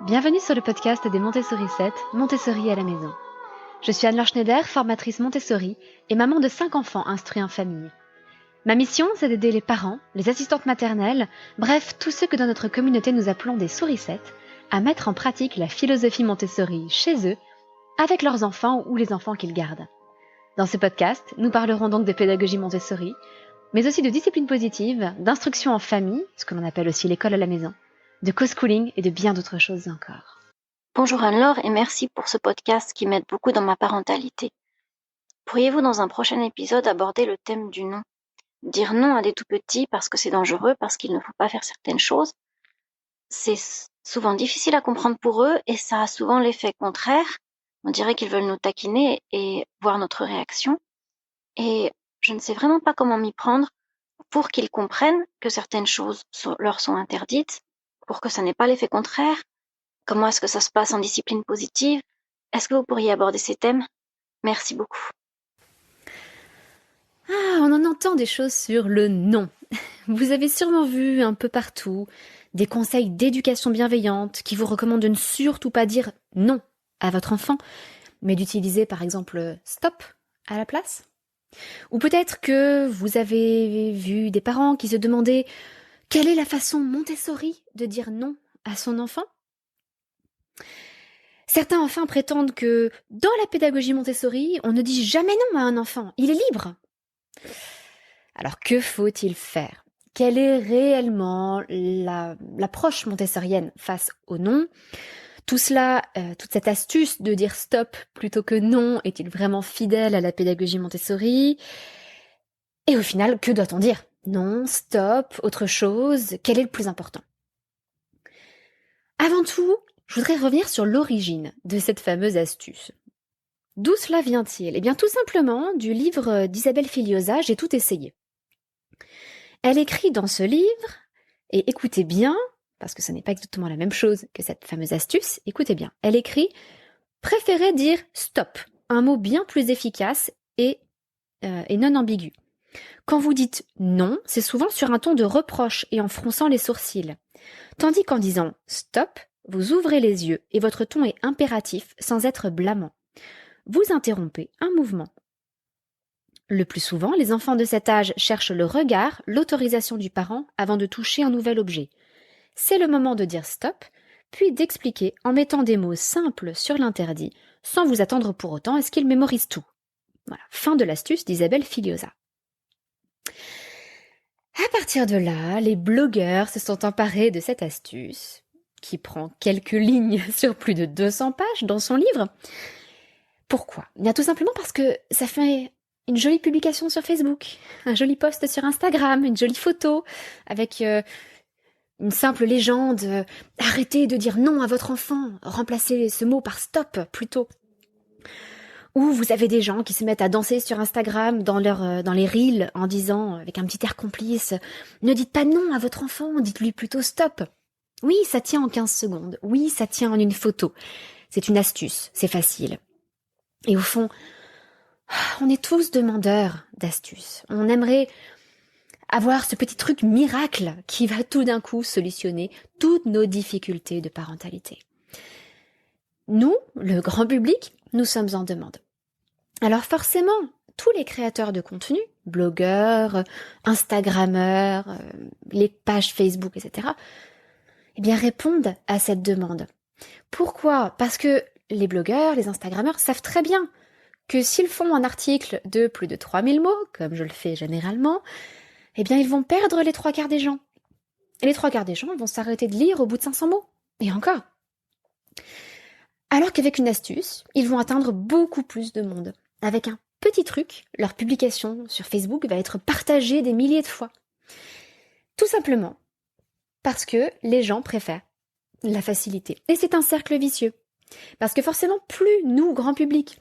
Bienvenue sur le podcast des Montessori 7, Montessori à la maison. Je suis Anne-Laure Schneider, formatrice Montessori et maman de 5 enfants instruits en famille. Ma mission, c'est d'aider les parents, les assistantes maternelles, bref, tous ceux que dans notre communauté nous appelons des souricettes, à mettre en pratique la philosophie Montessori chez eux, avec leurs enfants ou les enfants qu'ils gardent. Dans ce podcast, nous parlerons donc de pédagogie Montessori, mais aussi de discipline positive, d'instruction en famille, ce que l'on appelle aussi l'école à la maison, de co-schooling et de bien d'autres choses encore. Bonjour Anne-Laure et merci pour ce podcast qui m'aide beaucoup dans ma parentalité. Pourriez-vous dans un prochain épisode aborder le thème du non? Dire non à des tout petits parce que c'est dangereux, parce qu'il ne faut pas faire certaines choses, c'est souvent difficile à comprendre pour eux et ça a souvent l'effet contraire. On dirait qu'ils veulent nous taquiner et voir notre réaction. Et je ne sais vraiment pas comment m'y prendre pour qu'ils comprennent que certaines choses leur sont interdites, pour que ça n'ait pas l'effet contraire. Comment est-ce que ça se passe en discipline positive? Est-ce que vous pourriez aborder ces thèmes? Merci beaucoup. On en entend des choses sur le non. Vous avez sûrement vu un peu partout des conseils d'éducation bienveillante qui vous recommandent de ne surtout pas dire non à votre enfant, mais d'utiliser par exemple stop à la place. Ou peut-être que vous avez vu des parents qui se demandaient quelle est la façon Montessori de dire non à son enfant. Certains enfin prétendent que dans la pédagogie Montessori, on ne dit jamais non à un enfant, il est libre. Alors que faut-il faire? Quelle est réellement l'approche montessorienne face au non? Tout cela, toute cette astuce de dire stop plutôt que non, est-il vraiment fidèle à la pédagogie Montessori? Et au final, que doit-on dire? Non, stop, autre chose, quel est le plus important? Avant tout, je voudrais revenir sur l'origine de cette fameuse astuce. D'où cela vient-il? Eh bien, tout simplement du livre d'Isabelle Filiosa, J'ai tout essayé. Elle écrit dans ce livre, et écoutez bien, parce que ce n'est pas exactement la même chose que cette fameuse astuce, écoutez bien, elle écrit « Préférez dire stop », un mot bien plus efficace et non ambigu. Quand vous dites non, c'est souvent sur un ton de reproche et en fronçant les sourcils. Tandis qu'en disant stop, vous ouvrez les yeux et votre ton est impératif sans être blâmant. Vous interrompez un mouvement. Le plus souvent, les enfants de cet âge cherchent le regard, l'autorisation du parent avant de toucher un nouvel objet. C'est le moment de dire stop, puis d'expliquer en mettant des mots simples sur l'interdit, sans vous attendre pour autant à ce qu'ils mémorisent tout. Voilà, fin de l'astuce d'Isabelle Filiosa. À partir de là, les blogueurs se sont emparés de cette astuce, qui prend quelques lignes sur plus de 200 pages dans son livre. Pourquoi? Bien tout simplement parce que ça fait une jolie publication sur Facebook, un joli post sur Instagram, une jolie photo avec une simple légende. Arrêtez de dire non à votre enfant, remplacez ce mot par stop plutôt. Ou vous avez des gens qui se mettent à danser sur Instagram dans les reels en disant, avec un petit air complice, ne dites pas non à votre enfant, dites-lui plutôt stop. Oui, ça tient en 15 secondes. Oui, ça tient en une photo. C'est une astuce, c'est facile. Et au fond, on est tous demandeurs d'astuces. On aimerait avoir ce petit truc miracle qui va tout d'un coup solutionner toutes nos difficultés de parentalité. Nous, le grand public, nous sommes en demande. Alors forcément, tous les créateurs de contenu, blogueurs, Instagrammeurs, les pages Facebook, etc., eh bien répondent à cette demande. Pourquoi? Parce que les blogueurs, les Instagrammeurs savent très bien que s'ils font un article de plus de 3000 mots, comme je le fais généralement, eh bien ils vont perdre les 3/4 des gens. Et les 3/4 des gens vont s'arrêter de lire au bout de 500 mots. Et encore. Alors qu'avec une astuce, ils vont atteindre beaucoup plus de monde. Avec un petit truc, leur publication sur Facebook va être partagée des milliers de fois. Tout simplement parce que les gens préfèrent la facilité. Et c'est un cercle vicieux. Parce que forcément, plus nous, grand public,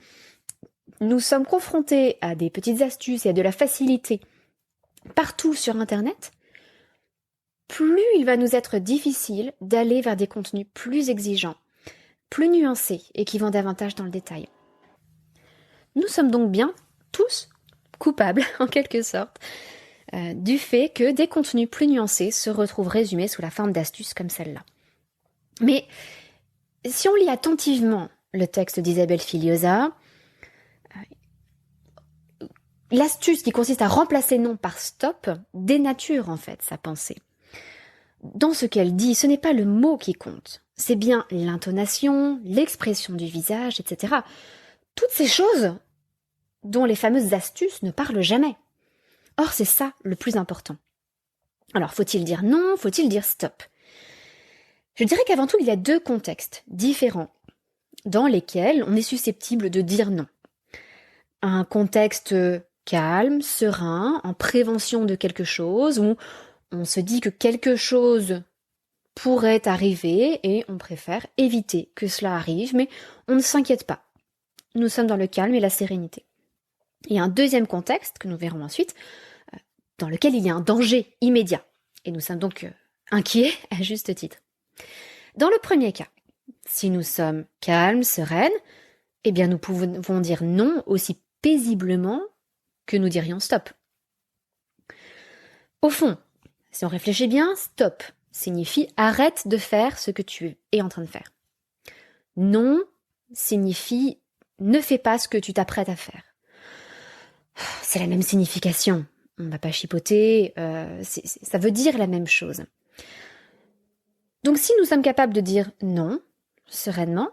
nous sommes confrontés à des petites astuces et à de la facilité partout sur Internet, plus il va nous être difficile d'aller vers des contenus plus exigeants, plus nuancés et qui vont davantage dans le détail. Nous sommes donc bien tous coupables, en quelque sorte, du fait que des contenus plus nuancés se retrouvent résumés sous la forme d'astuces comme celle-là. Mais Si on lit attentivement le texte d'Isabelle Filiosa, l'astuce qui consiste à remplacer non par stop dénature en fait sa pensée. Dans ce qu'elle dit, ce n'est pas le mot qui compte, c'est bien l'intonation, l'expression du visage, etc. Toutes ces choses dont les fameuses astuces ne parlent jamais. Or, c'est ça le plus important. Alors, faut-il dire non, faut-il dire stop? Je dirais qu'avant tout, il y a deux contextes différents dans lesquels on est susceptible de dire non. Un contexte calme, serein, en prévention de quelque chose, où on se dit que quelque chose pourrait arriver et on préfère éviter que cela arrive, mais on ne s'inquiète pas. Nous sommes dans le calme et la sérénité. Il y a un deuxième contexte, que nous verrons ensuite, dans lequel il y a un danger immédiat. Et nous sommes donc inquiets à juste titre. Dans le premier cas, si nous sommes calmes, sereines, eh bien nous pouvons dire non aussi paisiblement que nous dirions stop. Au fond, si on réfléchit bien, stop signifie arrête de faire ce que tu es en train de faire. Non signifie ne fais pas ce que tu t'apprêtes à faire. C'est la même signification. On ne va pas chipoter, ça veut dire la même chose. Donc si nous sommes capables de dire non, sereinement,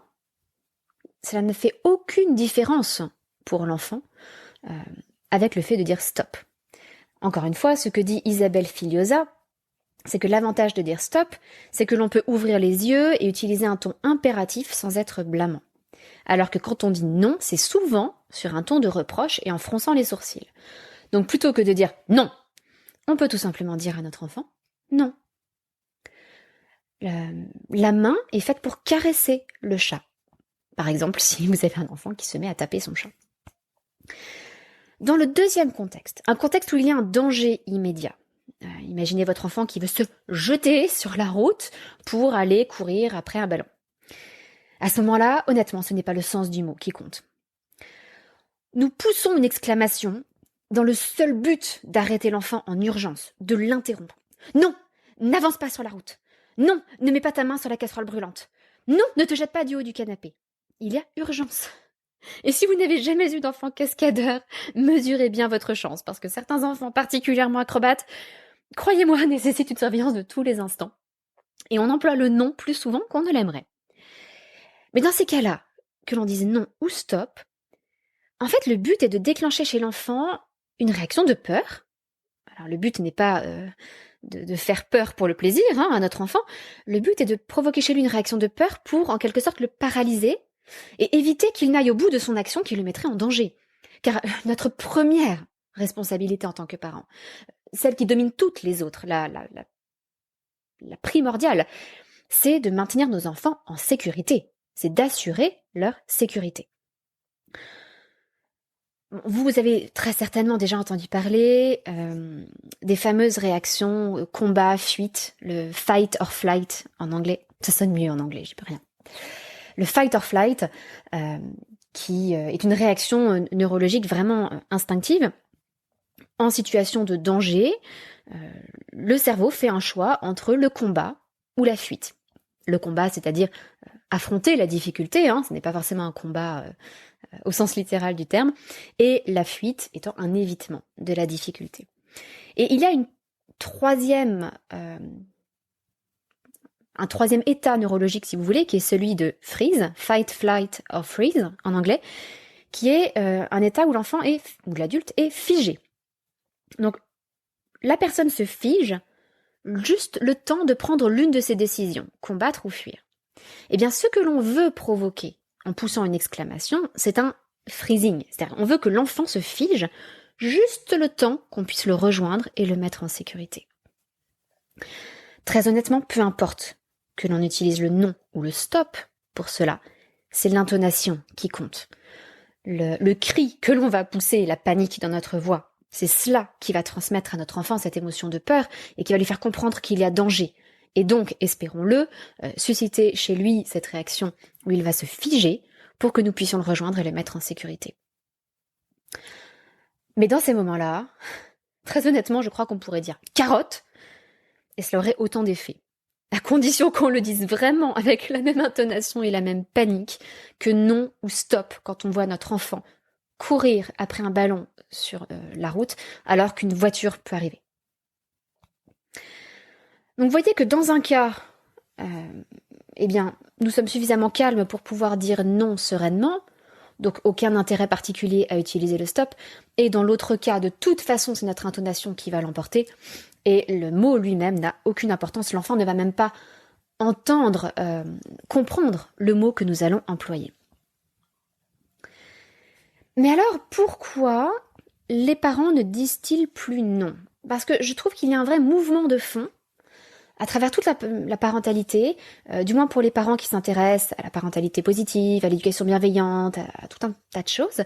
cela ne fait aucune différence pour l'enfant avec le fait de dire stop. Encore une fois, ce que dit Isabelle Filiosa, c'est que l'avantage de dire stop, c'est que l'on peut ouvrir les yeux et utiliser un ton impératif sans être blâmant. Alors que quand on dit non, c'est souvent sur un ton de reproche et en fronçant les sourcils. Donc plutôt que de dire non, on peut tout simplement dire à notre enfant non. La main est faite pour caresser le chat. Par exemple, si vous avez un enfant qui se met à taper son chat. Dans le deuxième contexte, un contexte où il y a un danger immédiat. Imaginez votre enfant qui veut se jeter sur la route pour aller courir après un ballon. À ce moment-là, honnêtement, ce n'est pas le sens du mot qui compte. Nous poussons une exclamation dans le seul but d'arrêter l'enfant en urgence, de l'interrompre. Non, n'avance pas sur la route. Non, ne mets pas ta main sur la casserole brûlante. Non, ne te jette pas du haut du canapé. Il y a urgence. Et si vous n'avez jamais eu d'enfant cascadeur, mesurez bien votre chance, parce que certains enfants particulièrement acrobates, croyez-moi, nécessitent une surveillance de tous les instants. Et on emploie le non plus souvent qu'on ne l'aimerait. Mais dans ces cas-là, que l'on dise non ou stop, en fait, le but est de déclencher chez l'enfant une réaction de peur. Alors, le but n'est pas de faire peur pour le plaisir à notre enfant. Le but est de provoquer chez lui une réaction de peur pour, en quelque sorte, le paralyser et éviter qu'il n'aille au bout de son action qui le mettrait en danger. Car notre première responsabilité en tant que parent, celle qui domine toutes les autres, la primordiale, c'est de maintenir nos enfants en sécurité. C'est d'assurer leur sécurité. Vous avez très certainement déjà entendu parler des fameuses réactions combat, fuite, le fight or flight en anglais. Ça sonne mieux en anglais, j'y peux rien. Le fight or flight, qui est une réaction neurologique vraiment instinctive. En situation de danger, le cerveau fait un choix entre le combat ou la fuite. Le combat, c'est-à-dire affronter la difficulté, ce n'est pas forcément un combat au sens littéral du terme, et la fuite étant un évitement de la difficulté. Et il y a un troisième état neurologique, si vous voulez, qui est celui de freeze, fight, flight or freeze en anglais, qui est un état où l'enfant ou l'adulte est figé. Donc, la personne se fige juste le temps de prendre l'une de ses décisions, combattre ou fuir. Eh bien, ce que l'on veut provoquer en poussant une exclamation, c'est un freezing. C'est-à-dire, on veut que l'enfant se fige juste le temps qu'on puisse le rejoindre et le mettre en sécurité. Très honnêtement, peu importe que l'on utilise le non ou le stop pour cela, c'est l'intonation qui compte. Le cri que l'on va pousser, la panique dans notre voix, c'est cela qui va transmettre à notre enfant cette émotion de peur et qui va lui faire comprendre qu'il y a danger. Et donc, espérons-le, susciter chez lui cette réaction où il va se figer pour que nous puissions le rejoindre et le mettre en sécurité. Mais dans ces moments-là, très honnêtement, je crois qu'on pourrait dire carotte, et cela aurait autant d'effet. à condition qu'on le dise vraiment avec la même intonation et la même panique que non ou stop quand on voit notre enfant courir après un ballon sur la route alors qu'une voiture peut arriver. Donc vous voyez que dans un cas, nous sommes suffisamment calmes pour pouvoir dire non sereinement, donc aucun intérêt particulier à utiliser le stop, et dans l'autre cas, de toute façon, c'est notre intonation qui va l'emporter, et le mot lui-même n'a aucune importance, l'enfant ne va même pas entendre, comprendre le mot que nous allons employer. Mais alors, pourquoi les parents ne disent-ils plus non ? Parce que je trouve qu'il y a un vrai mouvement de fond à travers toute la parentalité, du moins pour les parents qui s'intéressent à la parentalité positive, à l'éducation bienveillante, à tout un tas de choses.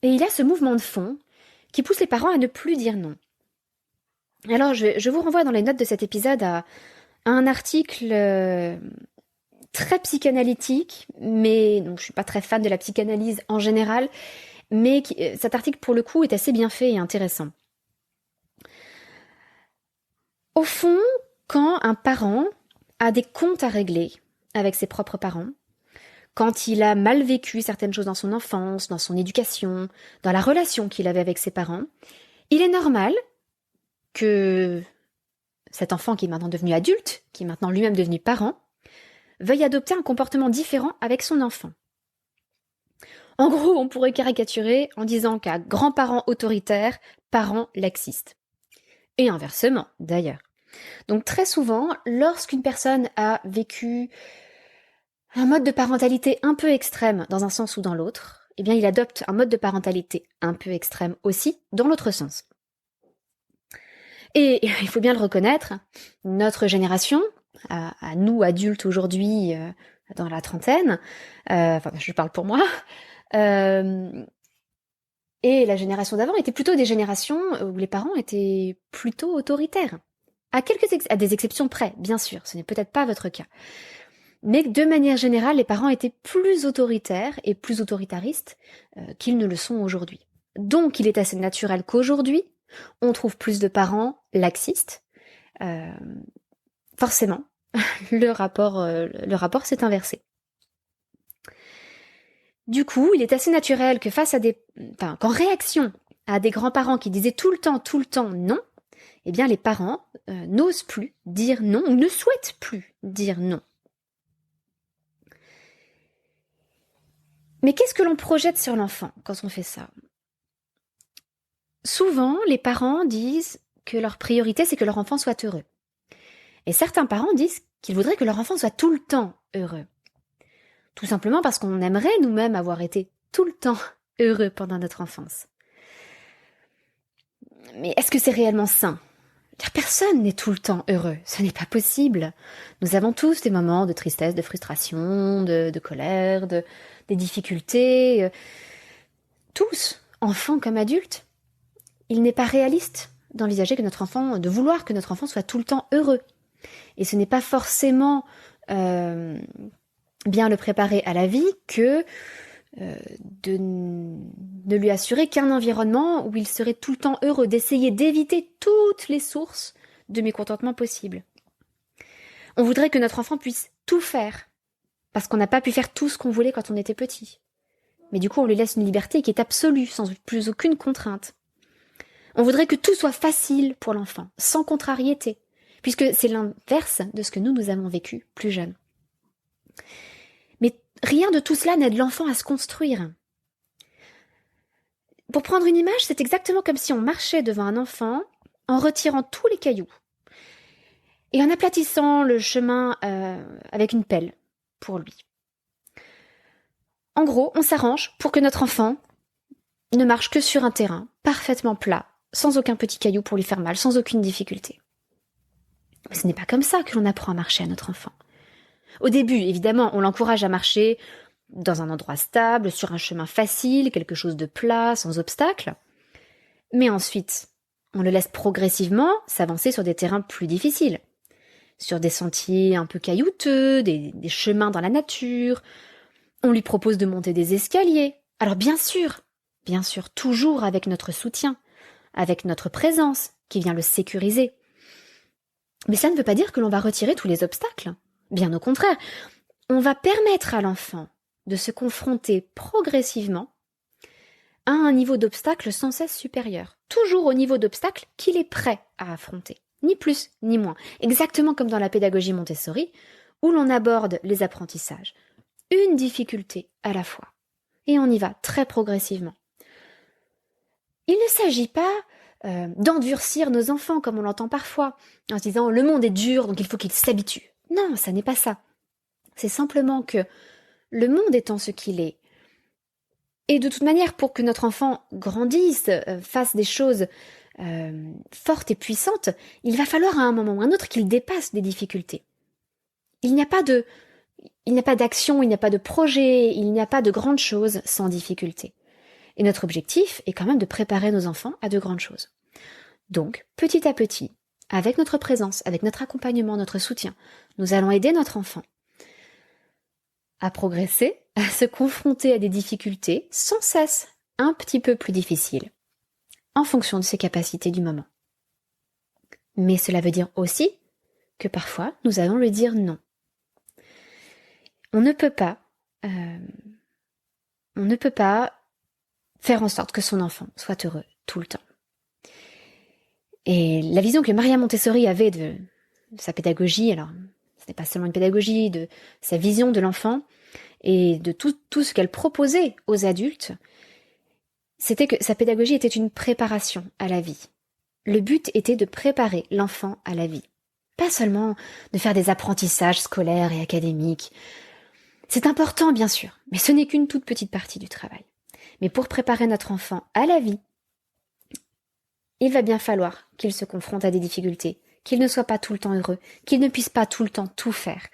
Et il y a ce mouvement de fond qui pousse les parents à ne plus dire non. Alors, je vous renvoie dans les notes de cet épisode à un article très psychanalytique, mais donc, je suis pas très fan de la psychanalyse en général, mais cet article, pour le coup, est assez bien fait et intéressant. Au fond, quand un parent a des comptes à régler avec ses propres parents, quand il a mal vécu certaines choses dans son enfance, dans son éducation, dans la relation qu'il avait avec ses parents, il est normal que cet enfant qui est maintenant devenu adulte, qui est maintenant lui-même devenu parent, veuille adopter un comportement différent avec son enfant. En gros, on pourrait caricaturer en disant qu'à grands-parents autoritaires, parents laxistes. Et inversement, d'ailleurs. Donc très souvent, lorsqu'une personne a vécu un mode de parentalité un peu extrême dans un sens ou dans l'autre, eh bien il adopte un mode de parentalité un peu extrême aussi dans l'autre sens. Et il faut bien le reconnaître, notre génération, à nous adultes aujourd'hui dans la trentaine, je parle pour moi, et la génération d'avant était plutôt des générations où les parents étaient plutôt autoritaires. À des exceptions près, bien sûr, ce n'est peut-être pas votre cas. Mais de manière générale, les parents étaient plus autoritaires et plus autoritaristes qu'ils ne le sont aujourd'hui. Donc il est assez naturel qu'aujourd'hui, on trouve plus de parents laxistes. Forcément, le rapport s'est inversé. Du coup, il est assez naturel que qu'en réaction à des grands-parents qui disaient tout le temps non, eh bien les parents n'osent plus dire non ou ne souhaitent plus dire non. Mais qu'est-ce que l'on projette sur l'enfant quand on fait ça ? Souvent, les parents disent que leur priorité, c'est que leur enfant soit heureux. Et certains parents disent qu'ils voudraient que leur enfant soit tout le temps heureux. Tout simplement parce qu'on aimerait nous-mêmes avoir été tout le temps heureux pendant notre enfance. Mais est-ce que c'est réellement sain ? Personne n'est tout le temps heureux, ce n'est pas possible. Nous avons tous des moments de tristesse, de frustration, de colère, des difficultés. Tous, enfants comme adultes. Il n'est pas réaliste d'envisager de vouloir que notre enfant soit tout le temps heureux. Et ce n'est pas forcément bien le préparer à la vie que de lui assurer qu'un environnement où il serait tout le temps heureux, d'essayer d'éviter toutes les sources de mécontentement possibles. On voudrait que notre enfant puisse tout faire, parce qu'on n'a pas pu faire tout ce qu'on voulait quand on était petit. Mais du coup, on lui laisse une liberté qui est absolue, sans plus aucune contrainte. On voudrait que tout soit facile pour l'enfant, sans contrariété, puisque c'est l'inverse de ce que nous avons vécu plus jeunes. Mais rien de tout cela n'aide l'enfant à se construire. Pour prendre une image, c'est exactement comme si on marchait devant un enfant en retirant tous les cailloux et en aplatissant le chemin avec une pelle pour lui. En gros, on s'arrange pour que notre enfant ne marche que sur un terrain parfaitement plat, sans aucun petit caillou pour lui faire mal, sans aucune difficulté. Mais ce n'est pas comme ça que l'on apprend à marcher à notre enfant. Au début, évidemment, on l'encourage à marcher dans un endroit stable, sur un chemin facile, quelque chose de plat, sans obstacle. Mais ensuite, on le laisse progressivement s'avancer sur des terrains plus difficiles, sur des sentiers un peu caillouteux, des chemins dans la nature. On lui propose de monter des escaliers. Alors bien sûr, toujours avec notre soutien, avec notre présence qui vient le sécuriser. Mais ça ne veut pas dire que l'on va retirer tous les obstacles. Bien au contraire, on va permettre à l'enfant de se confronter progressivement à un niveau d'obstacle sans cesse supérieur. Toujours au niveau d'obstacle qu'il est prêt à affronter. Ni plus, ni moins. Exactement comme dans la pédagogie Montessori, où l'on aborde les apprentissages. Une difficulté à la fois. Et on y va très progressivement. Il ne s'agit pas d'endurcir nos enfants comme on l'entend parfois, en se disant le monde est dur donc il faut qu'ils s'habituent. Non, ça n'est pas ça. C'est simplement que le monde étant ce qu'il est, et de toute manière pour que notre enfant grandisse, fasse des choses fortes et puissantes, il va falloir à un moment ou à un autre qu'il dépasse des difficultés. Il n'y a pas d'action, il n'y a pas de projet, il n'y a pas de grandes choses sans difficulté. Et notre objectif est quand même de préparer nos enfants à de grandes choses. Donc, petit à petit, avec notre présence, avec notre accompagnement, notre soutien, nous allons aider notre enfant à progresser, à se confronter à des difficultés sans cesse un petit peu plus difficiles, en fonction de ses capacités du moment. Mais cela veut dire aussi que parfois, nous allons lui dire non. On ne peut pas faire en sorte que son enfant soit heureux tout le temps. Et la vision que Maria Montessori avait de sa pédagogie, alors ce n'est pas seulement une pédagogie, de sa vision de l'enfant et de tout ce qu'elle proposait aux adultes, c'était que sa pédagogie était une préparation à la vie. Le but était de préparer l'enfant à la vie. Pas seulement de faire des apprentissages scolaires et académiques. C'est important, bien sûr, mais ce n'est qu'une toute petite partie du travail. Mais pour préparer notre enfant à la vie, il va bien falloir qu'il se confronte à des difficultés, qu'il ne soit pas tout le temps heureux, qu'il ne puisse pas tout le temps tout faire.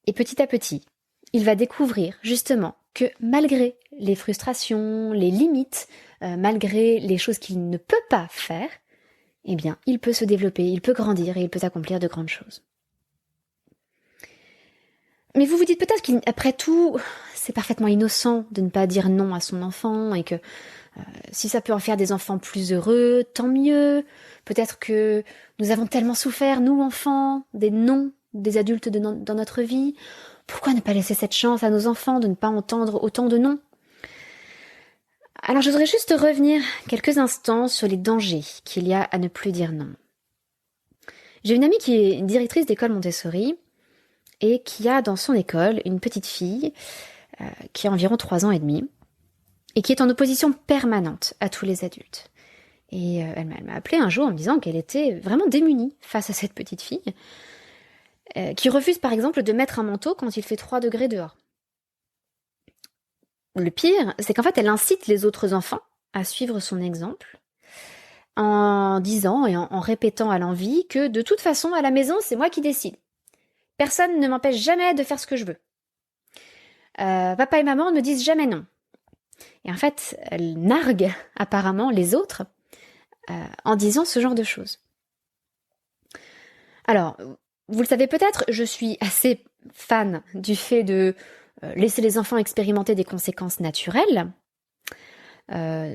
Et petit à petit, il va découvrir justement que malgré les frustrations, les limites, malgré les choses qu'il ne peut pas faire, eh bien, il peut se développer, il peut grandir et il peut accomplir de grandes choses. Mais vous vous dites peut-être qu'après tout, c'est parfaitement innocent de ne pas dire non à son enfant et que si ça peut en faire des enfants plus heureux, tant mieux. Peut-être que nous avons tellement souffert, nous enfants, des non des adultes dans notre vie. Pourquoi ne pas laisser cette chance à nos enfants de ne pas entendre autant de non ? Alors je voudrais juste revenir quelques instants sur les dangers qu'il y a à ne plus dire non. J'ai une amie qui est directrice d'école Montessori et qui a dans son école une petite fille qui a environ 3 ans et demi et qui est en opposition permanente à tous les adultes. Et elle m'a appelé un jour en me disant qu'elle était vraiment démunie face à cette petite fille qui refuse par exemple de mettre un manteau quand il fait 3 degrés dehors. Le pire, c'est qu'en fait elle incite les autres enfants à suivre son exemple en disant et en répétant à l'envi que de toute façon à la maison c'est moi qui décide. Personne ne m'empêche jamais de faire ce que je veux. Papa et maman ne me disent jamais non. Et en fait, elle nargue apparemment les autres en disant ce genre de choses. Alors, vous le savez peut-être, je suis assez fan du fait de laisser les enfants expérimenter des conséquences naturelles.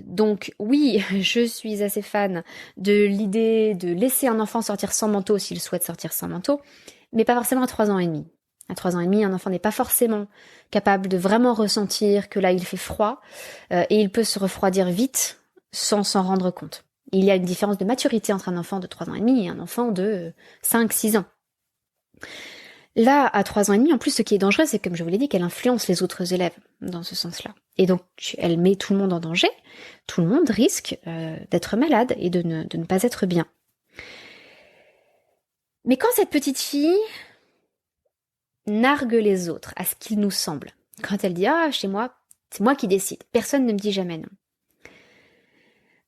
Donc oui, je suis assez fan de l'idée de laisser un enfant sortir sans manteau s'il souhaite sortir sans manteau, mais pas forcément à 3 ans et demi. À 3 ans et demi, un enfant n'est pas forcément capable de vraiment ressentir que là il fait froid et il peut se refroidir vite sans s'en rendre compte. Il y a une différence de maturité entre un enfant de 3 ans et demi et un enfant de 5-6 ans. Là, à 3 ans et demi, en plus, ce qui est dangereux, c'est comme je vous l'ai dit, qu'elle influence les autres élèves dans ce sens-là. Et donc, elle met tout le monde en danger. Tout le monde risque d'être malade et de ne pas être bien. Mais quand cette petite fille nargue les autres, à ce qu'il nous semble, quand elle dit « Ah, chez moi, c'est moi qui décide, personne ne me dit jamais non »,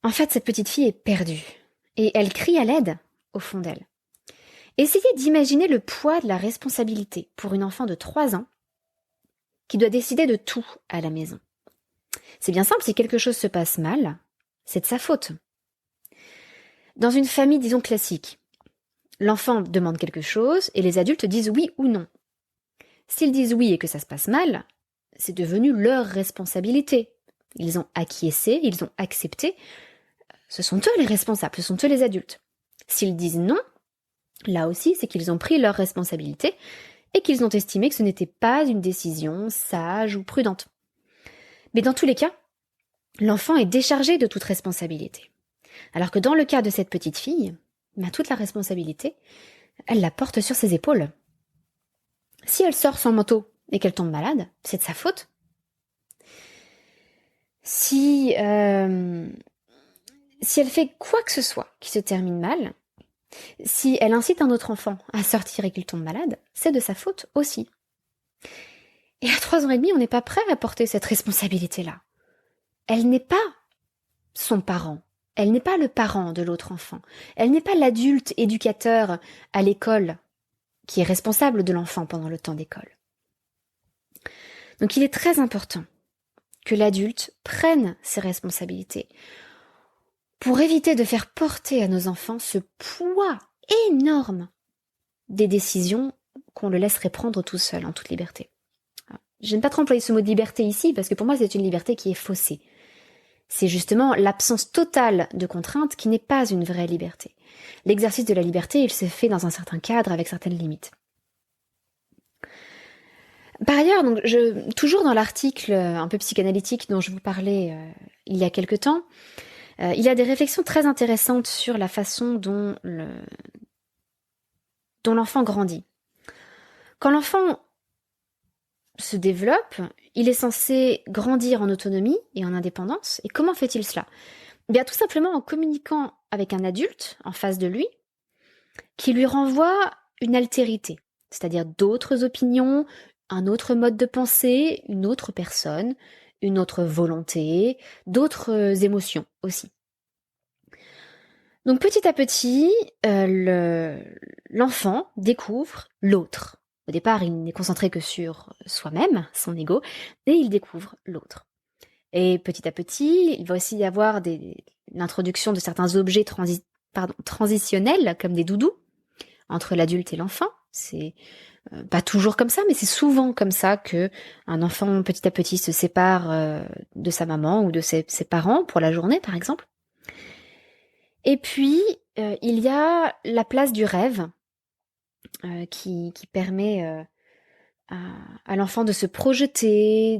en fait, cette petite fille est perdue. Et elle crie à l'aide au fond d'elle. Essayez d'imaginer le poids de la responsabilité pour une enfant de 3 ans qui doit décider de tout à la maison. C'est bien simple, si quelque chose se passe mal, c'est de sa faute. Dans une famille, disons, classique, l'enfant demande quelque chose et les adultes disent oui ou non. S'ils disent oui et que ça se passe mal, c'est devenu leur responsabilité. Ils ont acquiescé, ils ont accepté. Ce sont eux les responsables, ce sont eux les adultes. S'ils disent non, Là aussi, c'est qu'ils ont pris leurs responsabilités et qu'ils ont estimé que ce n'était pas une décision sage ou prudente. Mais dans tous les cas, l'enfant est déchargé de toute responsabilité. Alors que dans le cas de cette petite fille, toute la responsabilité, elle la porte sur ses épaules. Si elle sort sans manteau et qu'elle tombe malade, c'est de sa faute. Si elle fait quoi que ce soit qui se termine mal, si elle incite un autre enfant à sortir et qu'il tombe malade, c'est de sa faute aussi. Et à 3 ans et demi, on n'est pas prêt à porter cette responsabilité-là. Elle n'est pas son parent. Elle n'est pas le parent de l'autre enfant. Elle n'est pas l'adulte éducateur à l'école qui est responsable de l'enfant pendant le temps d'école. Donc il est très important que l'adulte prenne ses responsabilités pour éviter de faire porter à nos enfants ce poids énorme des décisions qu'on le laisserait prendre tout seul, en toute liberté. J'aime pas trop employer ce mot de liberté ici, parce que pour moi c'est une liberté qui est faussée. C'est justement l'absence totale de contraintes qui n'est pas une vraie liberté. L'exercice de la liberté, il se fait dans un certain cadre, avec certaines limites. Par ailleurs, donc, toujours dans l'article un peu psychanalytique dont je vous parlais il y a quelque temps, il y a des réflexions très intéressantes sur la façon dont l'enfant grandit. Quand l'enfant se développe, il est censé grandir en autonomie et en indépendance. Et comment fait-il cela ? Bien, tout simplement en communiquant avec un adulte en face de lui, qui lui renvoie une altérité, c'est-à-dire d'autres opinions, un autre mode de pensée, une autre personne, une autre volonté, d'autres émotions aussi. Donc petit à petit, l'enfant découvre l'autre. Au départ, il n'est concentré que sur soi-même, son ego, et il découvre l'autre. Et petit à petit, il va aussi y avoir l'introduction de certains objets transitionnels, comme des doudous, entre l'adulte et l'enfant. C'est pas toujours comme ça, mais c'est souvent comme ça que un enfant petit à petit se sépare de sa maman ou de ses parents pour la journée, par exemple. Et puis, il y a la place du rêve qui permet à l'enfant de se projeter,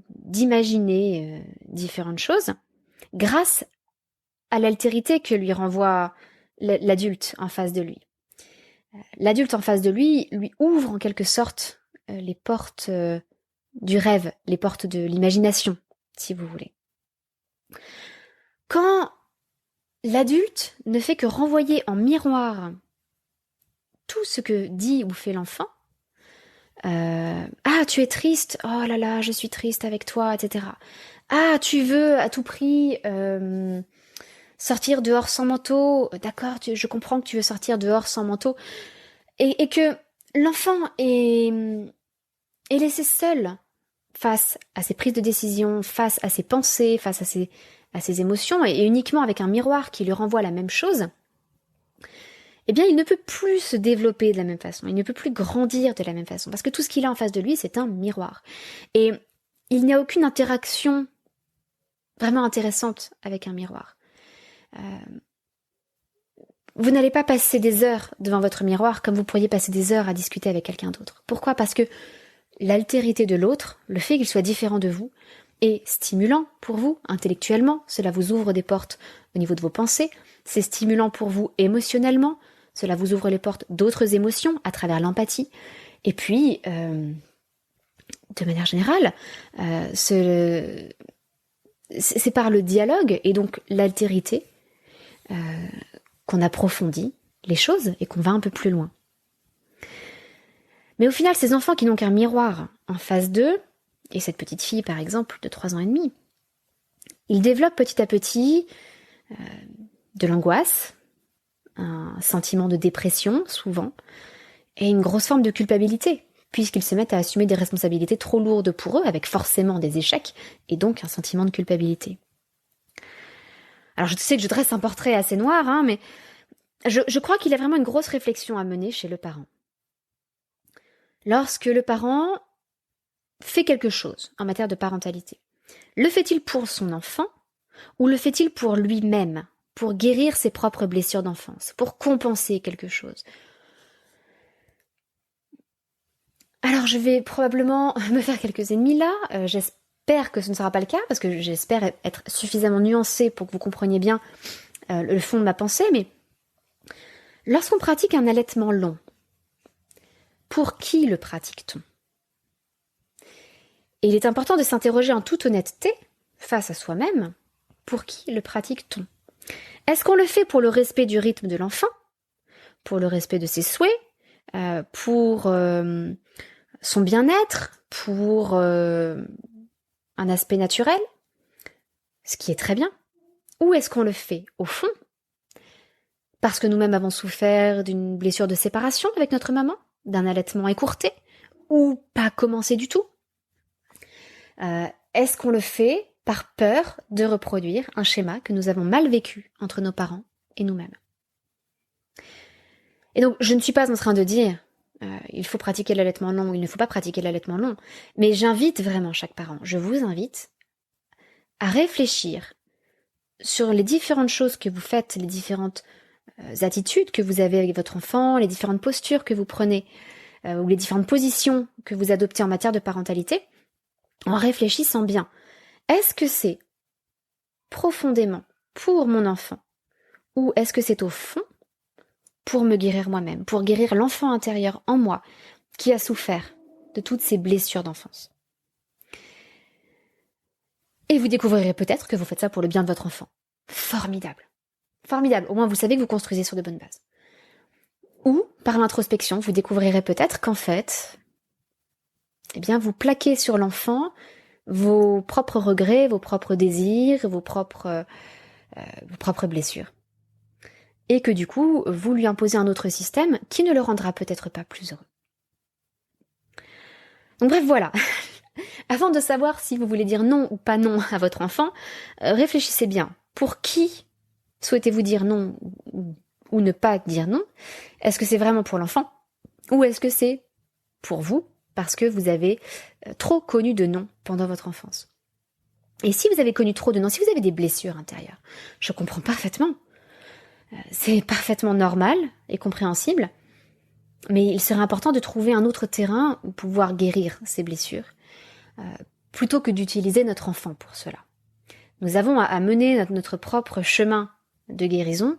d'imaginer différentes choses grâce à l'altérité que lui renvoie l'adulte en face de lui. L'adulte en face de lui ouvre en quelque sorte les portes du rêve, les portes de l'imagination, si vous voulez. Quand l'adulte ne fait que renvoyer en miroir tout ce que dit ou fait l'enfant, ah, tu es triste, oh là là, je suis triste avec toi, etc. Ah, tu veux à tout prix sortir dehors sans manteau, d'accord, je comprends que tu veux sortir dehors sans manteau, et que l'enfant est laissé seul face à ses prises de décision, face à ses pensées, face à ses émotions, et uniquement avec un miroir qui lui renvoie la même chose, eh bien, il ne peut plus se développer de la même façon, il ne peut plus grandir de la même façon, parce que tout ce qu'il a en face de lui, c'est un miroir. Et il n'y a aucune interaction vraiment intéressante avec un miroir. Vous n'allez pas passer des heures devant votre miroir comme vous pourriez passer des heures à discuter avec quelqu'un d'autre. Pourquoi ? Parce que l'altérité de l'autre, le fait qu'il soit différent de vous, est stimulant pour vous intellectuellement, cela vous ouvre des portes au niveau de vos pensées, c'est stimulant pour vous émotionnellement, cela vous ouvre les portes d'autres émotions à travers l'empathie, et puis, de manière générale, c'est par le dialogue et donc l'altérité qu'on approfondit les choses et qu'on va un peu plus loin. Mais au final, ces enfants qui n'ont qu'un miroir en face d'eux, et cette petite fille par exemple de 3 ans et demi, ils développent petit à petit de l'angoisse, un sentiment de dépression souvent, et une grosse forme de culpabilité, puisqu'ils se mettent à assumer des responsabilités trop lourdes pour eux, avec forcément des échecs, et donc un sentiment de culpabilité. Alors je sais que je dresse un portrait assez noir, mais je crois qu'il y a vraiment une grosse réflexion à mener chez le parent. Lorsque le parent fait quelque chose en matière de parentalité, le fait-il pour son enfant ou le fait-il pour lui-même ? pour guérir ses propres blessures d'enfance, pour compenser quelque chose. Alors je vais probablement me faire quelques ennemis là, j'espère que ce ne sera pas le cas, parce que j'espère être suffisamment nuancée pour que vous compreniez bien le fond de ma pensée, mais lorsqu'on pratique un allaitement long, pour qui le pratique-t-on ? Et il est important de s'interroger en toute honnêteté, face à soi-même, pour qui le pratique-t-on ? Est-ce qu'on le fait pour le respect du rythme de l'enfant, pour le respect de ses souhaits, pour son bien-être, pour un aspect naturel, ce qui est très bien, ou est-ce qu'on le fait, au fond, parce que nous-mêmes avons souffert d'une blessure de séparation avec notre maman, d'un allaitement écourté, ou pas commencé du tout ? Est-ce qu'on le fait par peur de reproduire un schéma que nous avons mal vécu entre nos parents et nous-mêmes ? Et donc, je ne suis pas en train de dire il faut pratiquer l'allaitement long ou il ne faut pas pratiquer l'allaitement long, mais j'invite vraiment chaque parent, je vous invite à réfléchir sur les différentes choses que vous faites, les différentes attitudes que vous avez avec votre enfant, les différentes postures que vous prenez, ou les différentes positions que vous adoptez en matière de parentalité, en réfléchissant bien. Est-ce que c'est profondément pour mon enfant, ou est-ce que c'est au fond pour me guérir moi-même, pour guérir l'enfant intérieur en moi qui a souffert de toutes ces blessures d'enfance ? Et vous découvrirez peut-être que vous faites ça pour le bien de votre enfant. Formidable. Formidable. Au moins, vous savez que vous construisez sur de bonnes bases. Ou, par l'introspection, vous découvrirez peut-être qu'en fait, eh bien, vous plaquez sur l'enfant vos propres regrets, vos propres désirs, vos propres blessures. Et que du coup, vous lui imposez un autre système qui ne le rendra peut-être pas plus heureux. Donc bref, voilà. Avant de savoir si vous voulez dire non ou pas non à votre enfant, réfléchissez bien. Pour qui souhaitez-vous dire non ou ne pas dire non ? Est-ce que c'est vraiment pour l'enfant ? Ou est-ce que c'est pour vous parce que vous avez trop connu de non pendant votre enfance ? Et si vous avez connu trop de non, si vous avez des blessures intérieures, je comprends parfaitement. C'est parfaitement normal et compréhensible, mais il serait important de trouver un autre terrain où pouvoir guérir ces blessures, plutôt que d'utiliser notre enfant pour cela. Nous avons à mener notre propre chemin de guérison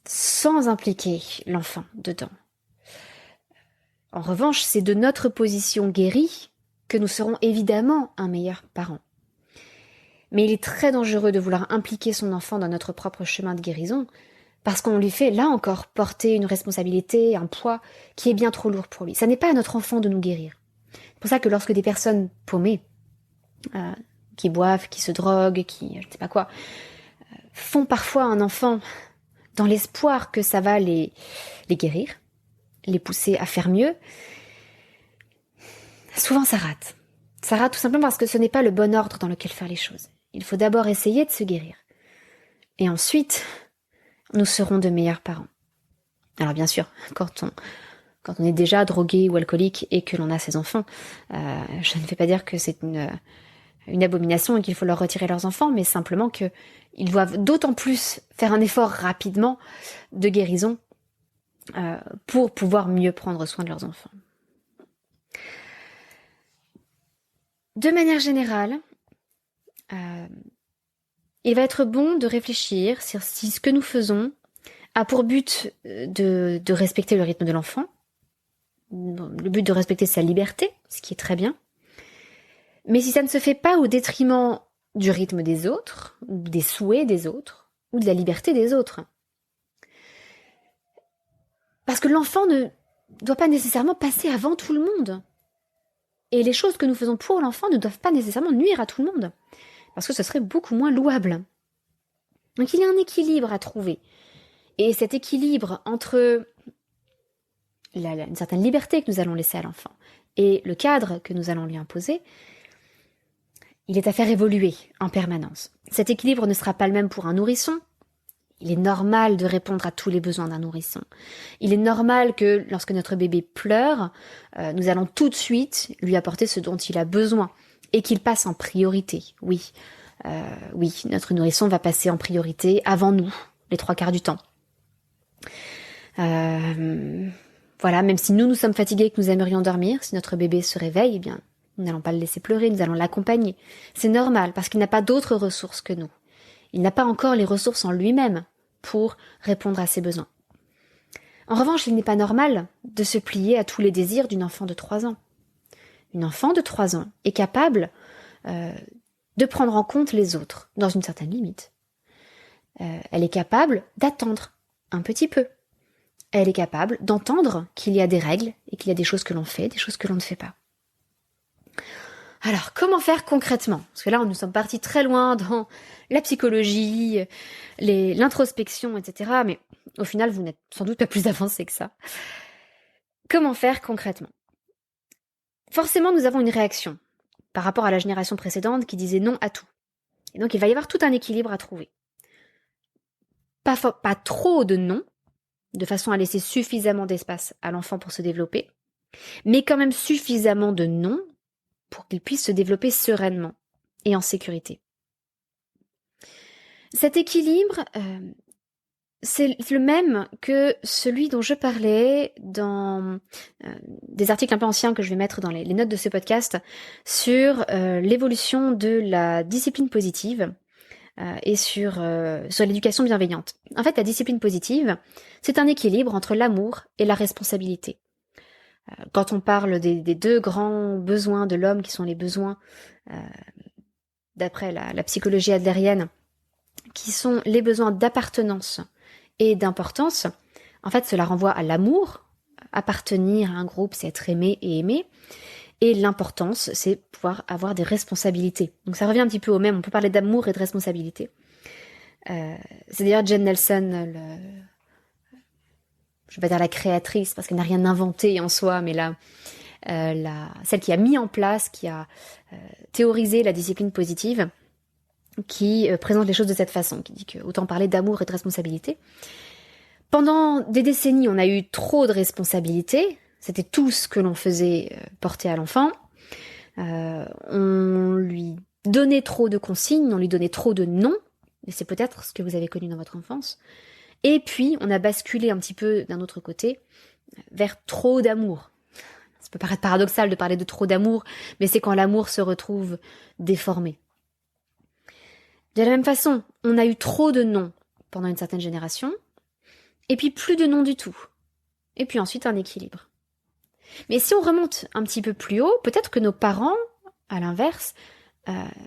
sans impliquer l'enfant dedans. En revanche, c'est de notre position guérie que nous serons évidemment un meilleur parent. Mais il est très dangereux de vouloir impliquer son enfant dans notre propre chemin de guérison, parce qu'on lui fait, là encore, porter une responsabilité, un poids qui est bien trop lourd pour lui. Ça n'est pas à notre enfant de nous guérir. C'est pour ça que lorsque des personnes paumées, qui boivent, qui se droguent, qui je ne sais pas quoi, font parfois un enfant dans l'espoir que ça va les guérir, les pousser à faire mieux, souvent ça rate. Ça rate tout simplement parce que ce n'est pas le bon ordre dans lequel faire les choses. Il faut d'abord essayer de se guérir. Et ensuite, nous serons de meilleurs parents. Alors bien sûr, quand on est déjà drogué ou alcoolique et que l'on a ses enfants, je ne vais pas dire que c'est une abomination et qu'il faut leur retirer leurs enfants, mais simplement qu'ils doivent d'autant plus faire un effort rapidement de guérison pour pouvoir mieux prendre soin de leurs enfants. De manière générale, il va être bon de réfléchir sur si ce que nous faisons a pour but de respecter le rythme de l'enfant, le but de respecter sa liberté, ce qui est très bien, mais si ça ne se fait pas au détriment du rythme des autres, des souhaits des autres, ou de la liberté des autres. Parce que l'enfant ne doit pas nécessairement passer avant tout le monde. Et les choses que nous faisons pour l'enfant ne doivent pas nécessairement nuire à tout le monde, parce que ce serait beaucoup moins louable. Donc il y a un équilibre à trouver. Et cet équilibre entre une certaine liberté que nous allons laisser à l'enfant et le cadre que nous allons lui imposer, il est à faire évoluer en permanence. Cet équilibre ne sera pas le même pour un nourrisson. Il est normal de répondre à tous les besoins d'un nourrisson. Il est normal que lorsque notre bébé pleure, nous allons tout de suite lui apporter ce dont il a besoin et qu'il passe en priorité. Oui, Oui, notre nourrisson va passer en priorité avant nous, les 3/4 du temps. Voilà, même si nous sommes fatigués et que nous aimerions dormir, si notre bébé se réveille, eh bien, nous n'allons pas le laisser pleurer, nous allons l'accompagner. C'est normal, parce qu'il n'a pas d'autres ressources que nous. Il n'a pas encore les ressources en lui-même pour répondre à ses besoins. En revanche, il n'est pas normal de se plier à tous les désirs d'une enfant de 3 ans. Une enfant de 3 ans est capable de prendre en compte les autres, dans une certaine limite. Elle est capable d'attendre un petit peu. Elle est capable d'entendre qu'il y a des règles et qu'il y a des choses que l'on fait, des choses que l'on ne fait pas. Alors, comment faire concrètement? Parce que là, nous sommes partis très loin dans la psychologie, l'introspection, etc. Mais au final, vous n'êtes sans doute pas plus avancé que ça. Comment faire concrètement? Forcément, nous avons une réaction par rapport à la génération précédente qui disait non à tout. Et donc, il va y avoir tout un équilibre à trouver. Pas trop de non, de façon à laisser suffisamment d'espace à l'enfant pour se développer, mais quand même suffisamment de non pour qu'il puisse se développer sereinement et en sécurité. Cet équilibre, c'est le même que celui dont je parlais dans des articles un peu anciens que je vais mettre dans les notes de ce podcast sur l'évolution de la discipline positive et sur l'éducation bienveillante. En fait, la discipline positive, c'est un équilibre entre l'amour et la responsabilité. Quand on parle des 2 grands besoins de l'homme, qui sont les besoins, d'après la psychologie adlérienne, qui sont les besoins d'appartenance et d'importance, en fait, cela renvoie à l'amour. Appartenir à un groupe, c'est être aimé et aimé. Et l'importance, c'est pouvoir avoir des responsabilités. Donc ça revient un petit peu au même, on peut parler d'amour et de responsabilité. C'est d'ailleurs Jen Nelson, je vais pas dire la créatrice, parce qu'elle n'a rien inventé en soi, mais celle qui a mis en place, qui a théorisé la discipline positive, qui présente les choses de cette façon, qui dit que autant parler d'amour et de responsabilité. Pendant des décennies, on a eu trop de responsabilités. C'était tout ce que l'on faisait porter à l'enfant. On lui donnait trop de consignes, on lui donnait trop de non. Et c'est peut-être ce que vous avez connu dans votre enfance. Et puis, on a basculé un petit peu d'un autre côté vers trop d'amour. Ça peut paraître paradoxal de parler de trop d'amour, mais c'est quand l'amour se retrouve déformé. De la même façon, on a eu trop de non pendant une certaine génération, et puis plus de non du tout. Et puis ensuite un équilibre. Mais si on remonte un petit peu plus haut, peut-être que nos parents, à l'inverse,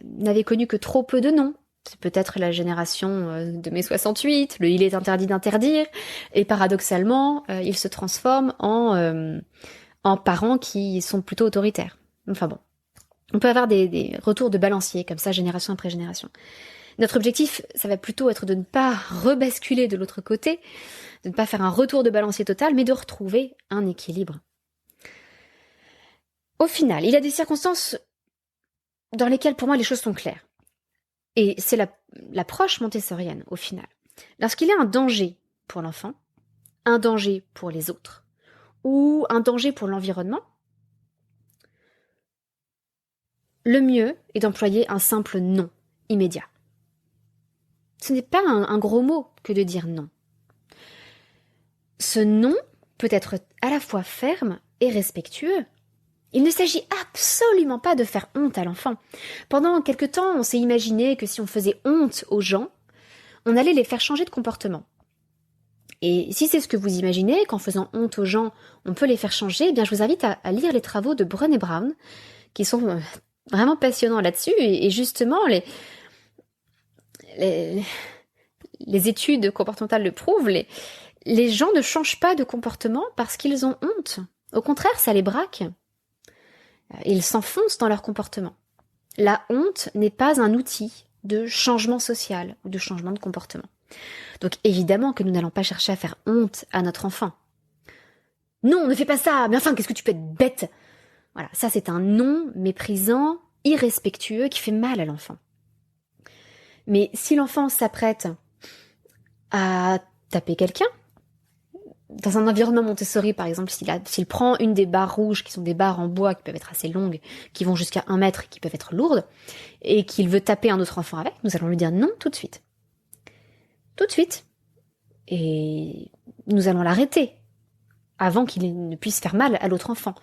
n'avaient connu que trop peu de non. C'est peut-être la génération de mai 68, le il est interdit d'interdire, et paradoxalement, ils se transforment en parents qui sont plutôt autoritaires. Enfin bon, on peut avoir des retours de balancier, comme ça, génération après génération. Notre objectif, ça va plutôt être de ne pas rebasculer de l'autre côté, de ne pas faire un retour de balancier total, mais de retrouver un équilibre. Au final, il y a des circonstances dans lesquelles, pour moi, les choses sont claires. Et c'est l'approche montessorienne, au final. Lorsqu'il y a un danger pour l'enfant, un danger pour les autres, ou un danger pour l'environnement, le mieux est d'employer un simple non immédiat. Ce n'est pas un gros mot que de dire non. Ce non peut être à la fois ferme et respectueux. Il ne s'agit absolument pas de faire honte à l'enfant. Pendant quelque temps, on s'est imaginé que si on faisait honte aux gens, on allait les faire changer de comportement. Et si c'est ce que vous imaginez, qu'en faisant honte aux gens, on peut les faire changer, eh bien je vous invite à lire les travaux de Brené Brown, qui sont vraiment passionnants là-dessus, et justement, les études comportementales le prouvent, les gens ne changent pas de comportement parce qu'ils ont honte. Au contraire, ça les braque. Ils s'enfoncent dans leur comportement. La honte n'est pas un outil de changement social ou de changement de comportement. Donc évidemment que nous n'allons pas chercher à faire honte à notre enfant. Non, ne fais pas ça, mais enfin, qu'est-ce que tu peux être bête? Voilà, ça c'est un non méprisant, irrespectueux, qui fait mal à l'enfant. Mais si l'enfant s'apprête à taper quelqu'un, dans un environnement Montessori, par exemple, s'il prend une des barres rouges, qui sont des barres en bois, qui peuvent être assez longues, qui vont jusqu'à 1 mètre, qui peuvent être lourdes, et qu'il veut taper un autre enfant avec, nous allons lui dire non tout de suite. Tout de suite. Et nous allons l'arrêter, avant qu'il ne puisse faire mal à l'autre enfant.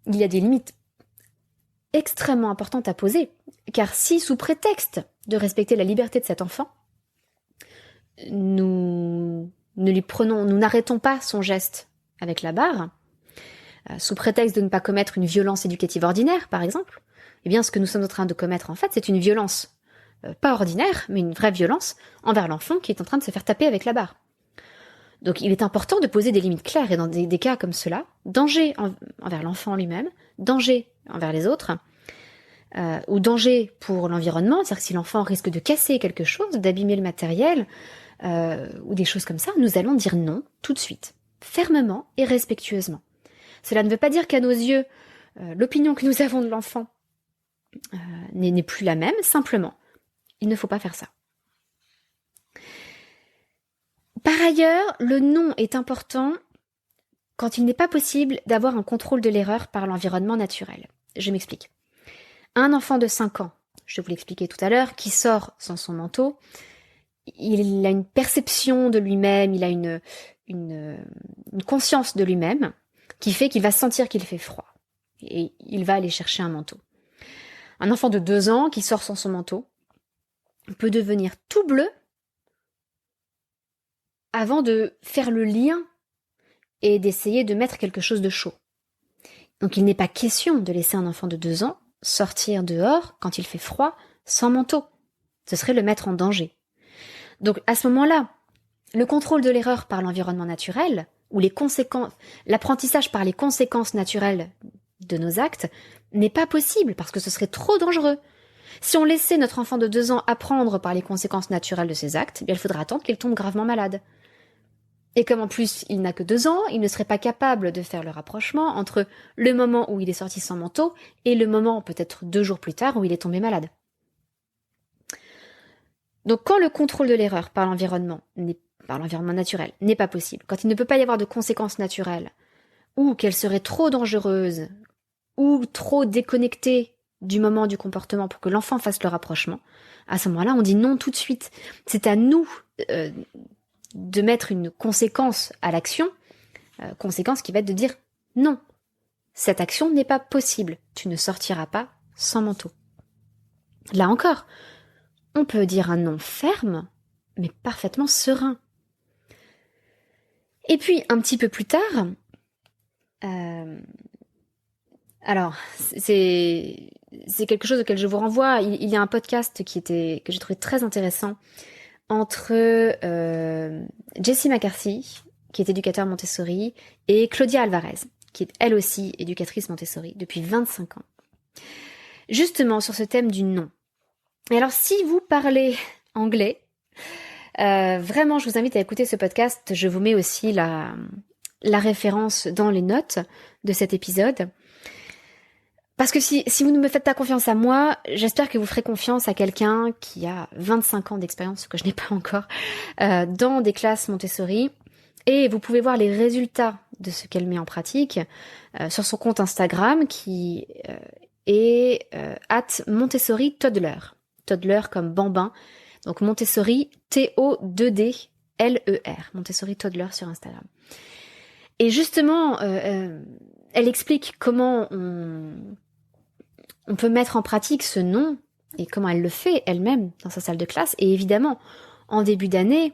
Il y a des limites extrêmement importantes à poser, car si, sous prétexte de respecter la liberté de cet enfant, nous n'arrêtons pas son geste avec la barre, sous prétexte de ne pas commettre une violence éducative ordinaire, par exemple, eh bien, ce que nous sommes en train de commettre, en fait, c'est une violence, pas ordinaire, mais une vraie violence envers l'enfant qui est en train de se faire taper avec la barre. Donc, il est important de poser des limites claires, et dans des cas comme cela, danger envers l'enfant lui-même, danger envers les autres, ou danger pour l'environnement, c'est-à-dire que si l'enfant risque de casser quelque chose, d'abîmer le matériel, ou des choses comme ça, nous allons dire non tout de suite, fermement et respectueusement. Cela ne veut pas dire qu'à nos yeux, l'opinion que nous avons de l'enfant n'est plus la même, simplement, il ne faut pas faire ça. Par ailleurs, le non est important quand il n'est pas possible d'avoir un contrôle de l'erreur par l'environnement naturel. Je m'explique. Un enfant de 5 ans, je vous l'expliquais tout à l'heure, qui sort sans son manteau, il a une perception de lui-même, il a une conscience de lui-même qui fait qu'il va sentir qu'il fait froid. Et il va aller chercher un manteau. Un enfant de 2 ans qui sort sans son manteau peut devenir tout bleu avant de faire le lien et d'essayer de mettre quelque chose de chaud. Donc il n'est pas question de laisser un enfant de 2 ans sortir dehors quand il fait froid sans manteau. Ce serait le mettre en danger. Donc à ce moment-là, le contrôle de l'erreur par l'environnement naturel, ou l'apprentissage par les conséquences naturelles de nos actes, n'est pas possible parce que ce serait trop dangereux. Si on laissait notre enfant de 2 ans apprendre par les conséquences naturelles de ses actes, eh bien il faudra attendre qu'il tombe gravement malade. Et comme en plus il n'a que 2 ans, il ne serait pas capable de faire le rapprochement entre le moment où il est sorti sans manteau et le moment, peut-être 2 jours plus tard, où il est tombé malade. Donc quand le contrôle de l'erreur par l'environnement naturel n'est pas possible, quand il ne peut pas y avoir de conséquences naturelles, ou qu'elles seraient trop dangereuses, ou trop déconnectées du moment du comportement pour que l'enfant fasse le rapprochement, à ce moment-là on dit non tout de suite. C'est à nous de mettre une conséquence à l'action, conséquence qui va être de dire non, cette action n'est pas possible, tu ne sortiras pas sans manteau. Là encore, on peut dire un non ferme, mais parfaitement serein. Et puis, un petit peu plus tard, alors, c'est quelque chose auquel je vous renvoie. Il y a un podcast que j'ai trouvé très intéressant entre Jessie McCarthy, qui est éducateur Montessori, et Claudia Alvarez, qui est elle aussi éducatrice Montessori depuis 25 ans. Justement sur ce thème du non. Et alors, si vous parlez anglais, vraiment, je vous invite à écouter ce podcast. Je vous mets aussi la référence dans les notes de cet épisode. Parce que si vous ne me faites pas confiance à moi, j'espère que vous ferez confiance à quelqu'un qui a 25 ans d'expérience, ce que je n'ai pas encore, dans des classes Montessori. Et vous pouvez voir les résultats de ce qu'elle met en pratique sur son compte Instagram qui est @Montessori Toddler. Toddler comme bambin. Donc Montessori T-O-2-D-L-E-R. Montessori Toddler sur Instagram. Et justement, elle explique comment on peut mettre en pratique ce non et comment elle le fait elle-même dans sa salle de classe. Et évidemment, en début d'année,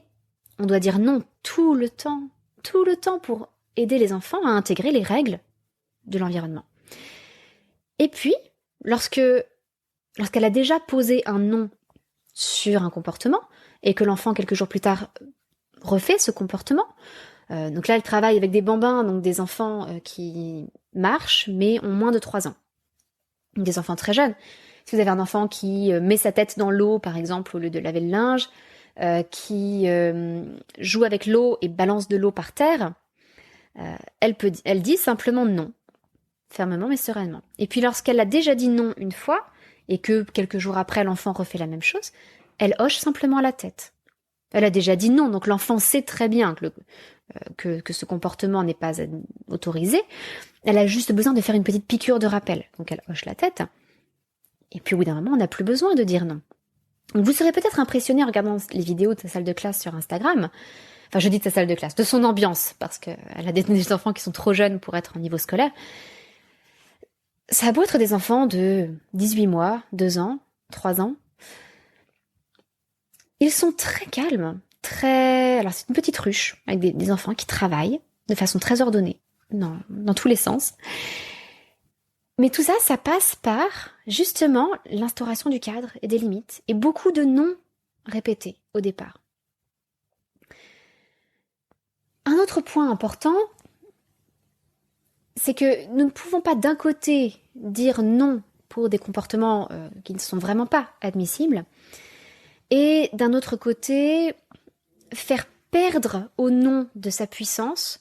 on doit dire non tout le temps pour aider les enfants à intégrer les règles de l'environnement. Et puis, lorsqu'elle a déjà posé un non sur un comportement et que l'enfant, quelques jours plus tard, refait ce comportement, donc là, elle travaille avec des bambins, donc des enfants qui marchent mais ont moins de 3 ans. Des enfants très jeunes. Si vous avez un enfant qui met sa tête dans l'eau, par exemple, au lieu de laver le linge, qui joue avec l'eau et balance de l'eau par terre, elle dit simplement non, fermement mais sereinement. Et puis lorsqu'elle a déjà dit non une fois, et que quelques jours après l'enfant refait la même chose, elle hoche simplement la tête. Elle a déjà dit non, donc l'enfant sait très bien que que ce comportement n'est pas autorisé, elle a juste besoin de faire une petite piqûre de rappel. Donc elle hoche la tête. Et puis au bout d'un moment, on n'a plus besoin de dire non. Donc vous serez peut-être impressionné en regardant les vidéos de sa salle de classe sur Instagram. Enfin, je dis de sa salle de classe, de son ambiance, parce qu'elle a des enfants qui sont trop jeunes pour être en niveau scolaire. Ça a beau être des enfants de 18 mois, 2 ans, 3 ans. Ils sont très calmes, Alors c'est une petite ruche, avec des enfants qui travaillent de façon très ordonnée, dans tous les sens. Mais tout ça, ça passe par, justement, l'instauration du cadre et des limites, et beaucoup de non répétés au départ. Un autre point important, c'est que nous ne pouvons pas d'un côté dire non pour des comportements qui ne sont vraiment pas admissibles, et d'un autre côté, faire perdre au non de sa puissance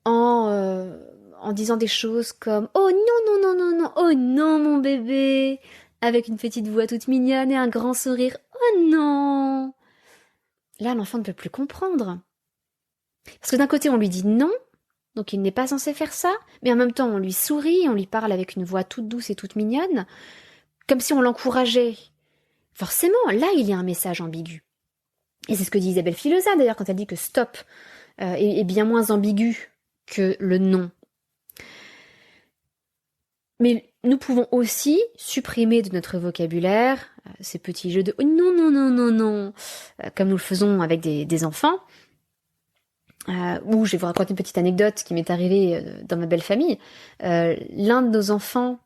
en disant des choses comme « Oh non, non, non, non, non, oh non mon bébé !» avec une petite voix toute mignonne et un grand sourire « Oh non !» Là, l'enfant ne peut plus comprendre. Parce que d'un côté, on lui dit non, donc il n'est pas censé faire ça, mais en même temps, on lui sourit, on lui parle avec une voix toute douce et toute mignonne, comme si on l'encourageait. Forcément, là, il y a un message ambigu. Et c'est ce que dit Isabelle Filosa, d'ailleurs, quand elle dit que stop est bien moins ambigu que le non. Mais nous pouvons aussi supprimer de notre vocabulaire ces petits jeux de « non, non, non, non, non », comme nous le faisons avec des enfants. Où je vais vous raconter une petite anecdote qui m'est arrivée dans ma belle famille. L'un de nos enfants,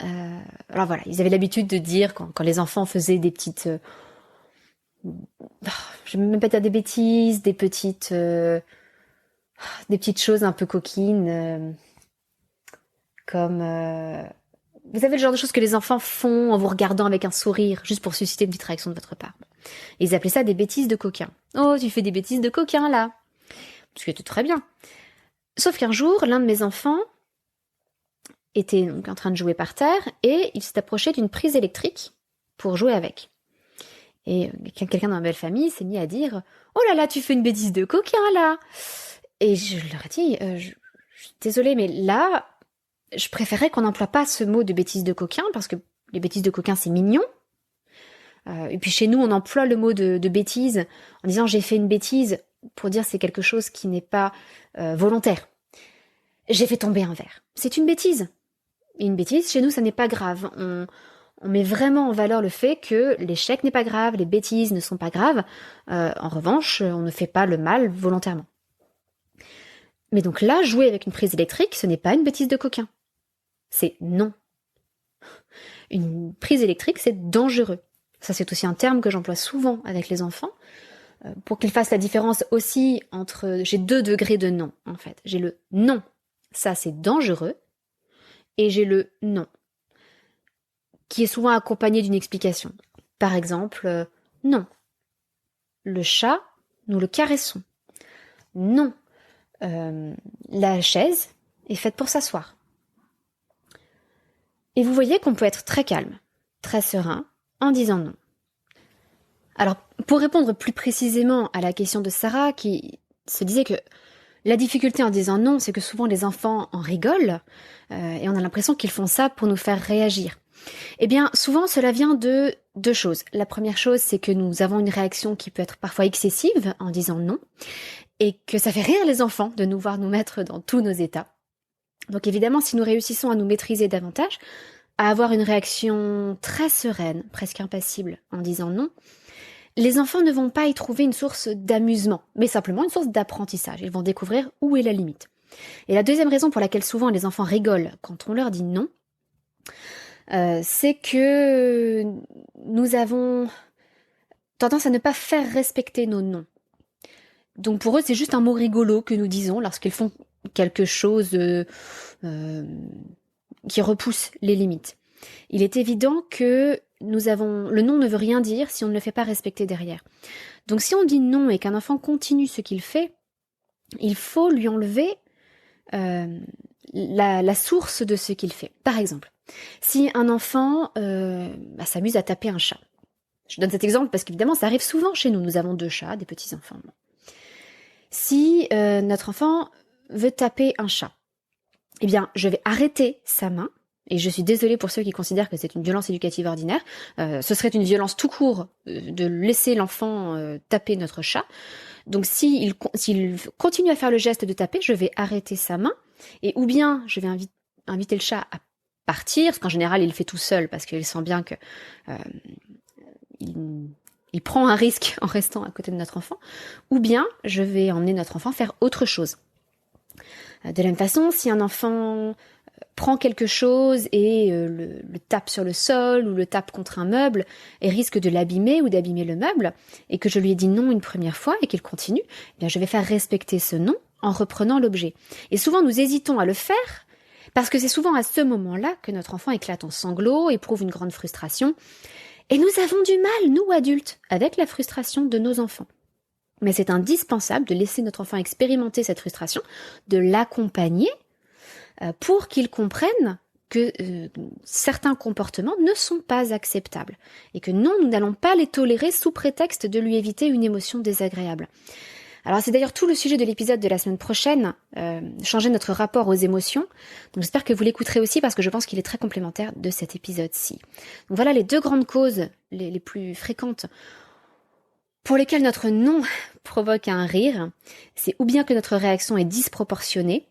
alors voilà, ils avaient l'habitude de dire quand les enfants faisaient des petites, je vais même pas dire des bêtises, des petites choses un peu coquines, comme vous savez le genre de choses que les enfants font en vous regardant avec un sourire, juste pour susciter une petite réaction de votre part. Et ils appelaient ça des bêtises de coquin. Oh, tu fais des bêtises de coquin, là. Ce qui était très bien. Sauf qu'un jour, l'un de mes enfants était donc en train de jouer par terre et il s'est approché d'une prise électrique pour jouer avec. Et quelqu'un dans ma belle famille s'est mis à dire « Oh là là, tu fais une bêtise de coquin, là !» Et je leur ai dit je suis désolée, mais là, je préférais qu'on n'emploie pas ce mot de bêtise de coquin, parce que les bêtises de coquin, c'est mignon. Et puis chez nous, on emploie le mot de bêtise en disant j'ai fait une bêtise pour dire c'est quelque chose qui n'est pas volontaire. J'ai fait tomber un verre. C'est une bêtise. Et une bêtise, chez nous, ça n'est pas grave. On met vraiment en valeur le fait que l'échec n'est pas grave, les bêtises ne sont pas graves. En revanche, on ne fait pas le mal volontairement. Mais donc là, jouer avec une prise électrique, ce n'est pas une bêtise de coquin. C'est non. Une prise électrique, c'est dangereux. Ça, c'est aussi un terme que j'emploie souvent avec les enfants, pour qu'ils fassent la différence aussi entre... J'ai 2 degrés de non, en fait. J'ai le non, ça c'est dangereux, et j'ai le non, qui est souvent accompagné d'une explication. Par exemple, non, le chat, nous le caressons. Non, la chaise est faite pour s'asseoir. Et vous voyez qu'on peut être très calme, très serein, en disant non. Alors, pour répondre plus précisément à la question de Sarah, qui se disait que la difficulté en disant non, c'est que souvent les enfants en rigolent, et on a l'impression qu'ils font ça pour nous faire réagir. Eh bien, souvent, cela vient de 2 choses. La première chose, c'est que nous avons une réaction qui peut être parfois excessive en disant non, et que ça fait rire les enfants de nous voir nous mettre dans tous nos états. Donc évidemment, si nous réussissons à nous maîtriser davantage, à avoir une réaction très sereine, presque impassible, en disant non, les enfants ne vont pas y trouver une source d'amusement, mais simplement une source d'apprentissage. Ils vont découvrir où est la limite. Et la deuxième raison pour laquelle souvent les enfants rigolent quand on leur dit non, c'est que nous avons tendance à ne pas faire respecter nos noms. Donc pour eux, c'est juste un mot rigolo que nous disons lorsqu'ils font quelque chose qui repousse les limites. Il est évident que le non ne veut rien dire si on ne le fait pas respecter derrière. Donc si on dit non et qu'un enfant continue ce qu'il fait, il faut lui enlever la source de ce qu'il fait. Par exemple, si un enfant s'amuse à taper un chat. Je donne cet exemple parce qu'évidemment ça arrive souvent chez nous. Nous avons 2 chats, des petits-enfants. Si notre enfant veut taper un chat, eh bien, je vais arrêter sa main. Et je suis désolée pour ceux qui considèrent que c'est une violence éducative ordinaire. Ce serait une violence tout court de laisser l'enfant taper notre chat. Donc s'il continue à faire le geste de taper, je vais arrêter sa main. Et ou bien je vais inviter le chat à partir, parce qu'en général il le fait tout seul, parce qu'il sent bien que il prend un risque en restant à côté de notre enfant. Ou bien je vais emmener notre enfant faire autre chose. De la même façon, si un enfant prend quelque chose et le tape sur le sol ou le tape contre un meuble et risque de l'abîmer ou d'abîmer le meuble, et que je lui ai dit non une première fois et qu'il continue, eh bien je vais faire respecter ce non en reprenant l'objet. Et souvent nous hésitons à le faire parce que c'est souvent à ce moment-là que notre enfant éclate en sanglots, éprouve une grande frustration, et nous avons du mal, nous adultes, avec la frustration de nos enfants. Mais c'est indispensable de laisser notre enfant expérimenter cette frustration, de l'accompagner pour qu'il comprenne que certains comportements ne sont pas acceptables et que non, nous n'allons pas les tolérer sous prétexte de lui éviter une émotion désagréable. Alors c'est d'ailleurs tout le sujet de l'épisode de la semaine prochaine, changer notre rapport aux émotions. Donc j'espère que vous l'écouterez aussi parce que je pense qu'il est très complémentaire de cet épisode-ci. Donc voilà les deux grandes causes les plus fréquentes pour lesquelles notre non provoque un rire. C'est ou bien que notre réaction est disproportionnée,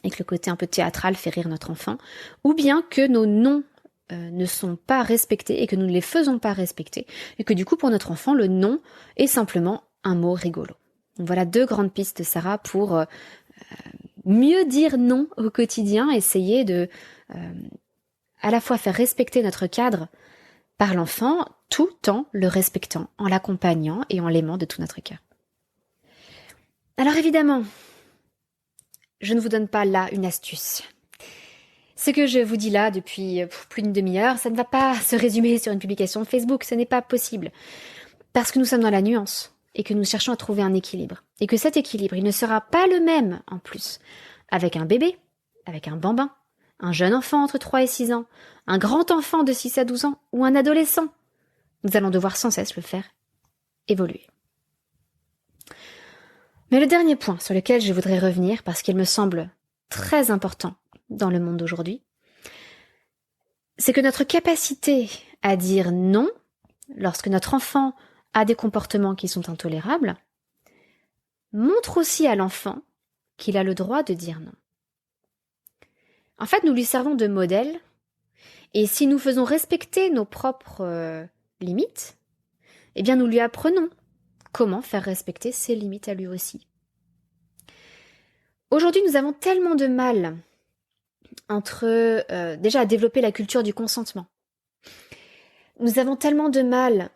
et que le côté un peu théâtral fait rire notre enfant, ou bien que nos noms ne sont pas respectés et que nous ne les faisons pas respecter, et que du coup pour notre enfant le non est simplement un mot rigolo. Donc voilà deux grandes pistes, Sarah, pour mieux dire non au quotidien, essayer de à la fois faire respecter notre cadre par l'enfant, tout en le respectant, en l'accompagnant et en l'aimant de tout notre cœur. Alors évidemment, je ne vous donne pas là une astuce. Ce que je vous dis là depuis plus d'une demi-heure, ça ne va pas se résumer sur une publication Facebook, ce n'est pas possible. Parce que nous sommes dans la nuance et que nous cherchons à trouver un équilibre. Et que cet équilibre, il ne sera pas le même en plus avec un bébé, avec un bambin, un jeune enfant entre 3 et 6 ans, un grand enfant de 6 à 12 ans ou un adolescent. Nous allons devoir sans cesse le faire évoluer. Mais le dernier point sur lequel je voudrais revenir, parce qu'il me semble très important dans le monde d'aujourd'hui, c'est que notre capacité à dire non, lorsque notre enfant a des comportements qui sont intolérables, montre aussi à l'enfant qu'il a le droit de dire non. En fait, nous lui servons de modèle, et si nous faisons respecter nos propres limites, eh bien nous lui apprenons comment faire respecter ses limites à lui aussi. Aujourd'hui, nous avons tellement de mal déjà à développer la culture du consentement. Nous avons tellement de mal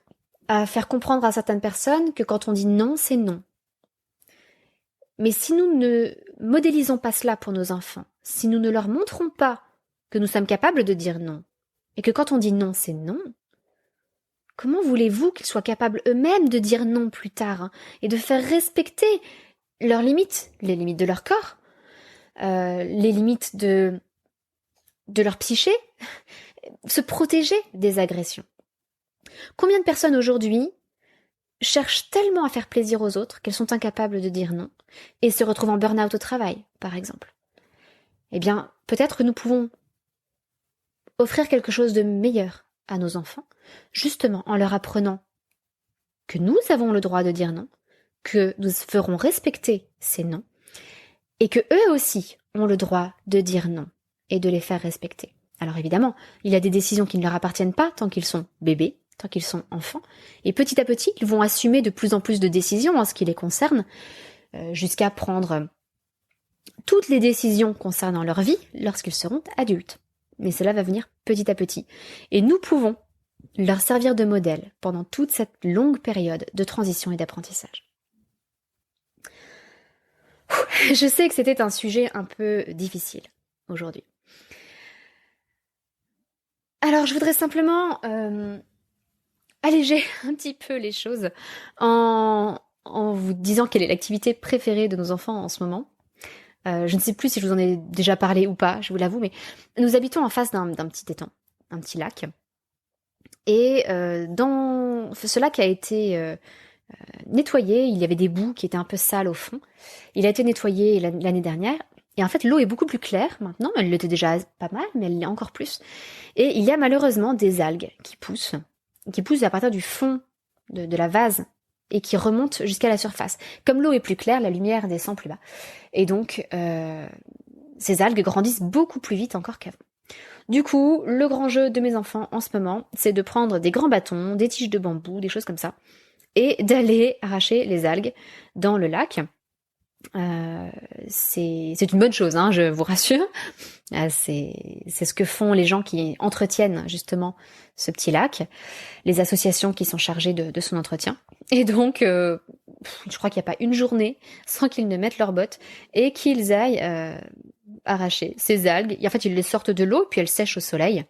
à faire comprendre à certaines personnes que quand on dit non, c'est non. Mais si nous ne modélisons pas cela pour nos enfants, si nous ne leur montrons pas que nous sommes capables de dire non, et que quand on dit non, c'est non, comment voulez-vous qu'ils soient capables eux-mêmes de dire non plus tard, et de faire respecter leurs limites, les limites de leur corps, les limites de leur psyché, se protéger des agressions. Combien de personnes aujourd'hui cherchent tellement à faire plaisir aux autres qu'elles sont incapables de dire non et se retrouvent en burn-out au travail, par exemple? Eh bien, peut-être que nous pouvons offrir quelque chose de meilleur à nos enfants, justement en leur apprenant que nous avons le droit de dire non, que nous ferons respecter ces noms, et que eux aussi ont le droit de dire non et de les faire respecter. Alors évidemment, il y a des décisions qui ne leur appartiennent pas tant qu'ils sont bébés, tant qu'ils sont enfants, et petit à petit, ils vont assumer de plus en plus de décisions en ce qui les concerne, jusqu'à prendre toutes les décisions concernant leur vie lorsqu'ils seront adultes. Mais cela va venir petit à petit. Et nous pouvons leur servir de modèle pendant toute cette longue période de transition et d'apprentissage. Je sais que c'était un sujet un peu difficile aujourd'hui. Alors je voudrais simplement alléger un petit peu les choses en vous disant quelle est l'activité préférée de nos enfants en ce moment. Je ne sais plus si je vous en ai déjà parlé ou pas, je vous l'avoue, mais nous habitons en face d'un petit étang, un petit lac. Et dans ce lac a été nettoyé. Il y avait des boues qui étaient un peu sales au fond. Il a été nettoyé l'année dernière. Et en fait, l'eau est beaucoup plus claire maintenant. Elle l'était déjà pas mal, mais elle l'est encore plus. Et il y a malheureusement des algues qui poussent à partir du fond de la vase et qui remontent jusqu'à la surface. Comme l'eau est plus claire, la lumière descend plus bas. Et donc, ces algues grandissent beaucoup plus vite encore qu'avant. Du coup, le grand jeu de mes enfants en ce moment, c'est de prendre des grands bâtons, des tiges de bambou, des choses comme ça, et d'aller arracher les algues dans le lac. C'est une bonne chose, hein, je vous rassure. C'est ce que font les gens qui entretiennent justement ce petit lac, les associations qui sont chargées de son entretien. Et donc, je crois qu'il n'y a pas une journée sans qu'ils ne mettent leurs bottes et qu'ils aillent arracher ces algues. Et en fait, ils les sortent de l'eau, puis elles sèchent au soleil.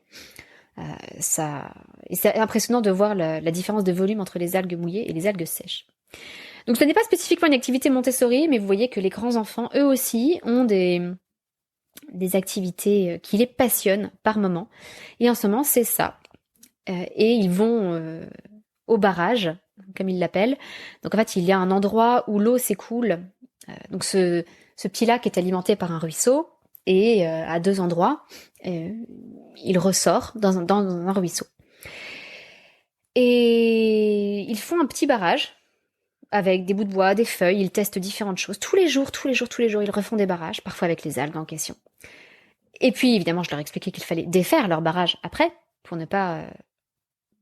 Et c'est impressionnant de voir la différence de volume entre les algues mouillées et les algues sèches. Donc ce n'est pas spécifiquement une activité Montessori, mais vous voyez que les grands enfants, eux aussi, ont des activités qui les passionnent par moment. Et en ce moment, c'est ça. Et ils vont au barrage, comme ils l'appellent. Donc en fait, il y a un endroit où l'eau s'écoule. Donc ce petit lac est alimenté par un ruisseau. Et à 2 endroits, il ressort dans un ruisseau. Et ils font un petit barrage avec des bouts de bois, des feuilles, ils testent différentes choses. Tous les jours, ils refont des barrages, parfois avec les algues en question. Et puis, évidemment, je leur expliquais qu'il fallait défaire leur barrage après, pour ne pas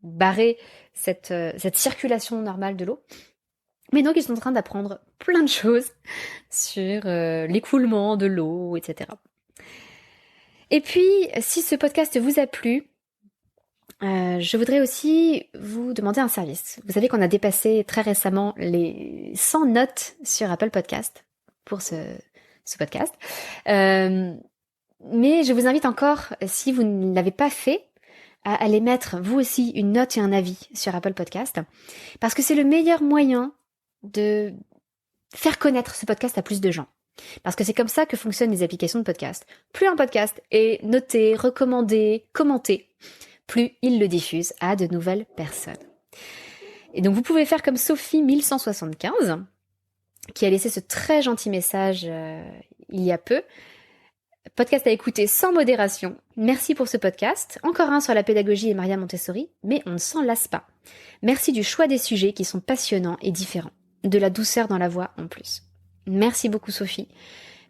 barrer cette circulation normale de l'eau. Mais donc, ils sont en train d'apprendre plein de choses sur l'écoulement de l'eau, etc. Et puis, si ce podcast vous a plu, je voudrais aussi vous demander un service. Vous savez qu'on a dépassé très récemment les 100 notes sur Apple Podcast pour ce podcast. Mais je vous invite encore, si vous ne l'avez pas fait, à aller mettre vous aussi une note et un avis sur Apple Podcast, parce que c'est le meilleur moyen de faire connaître ce podcast à plus de gens. Parce que c'est comme ça que fonctionnent les applications de podcast. Plus un podcast est noté, recommandé, commenté, plus il le diffuse à de nouvelles personnes. Et donc vous pouvez faire comme Sophie 1175, qui a laissé ce très gentil message il y a peu. Podcast à écouter sans modération. Merci pour ce podcast. Encore un sur la pédagogie et Maria Montessori, mais on ne s'en lasse pas. Merci du choix des sujets qui sont passionnants et différents. De la douceur dans la voix en plus. Merci beaucoup Sophie.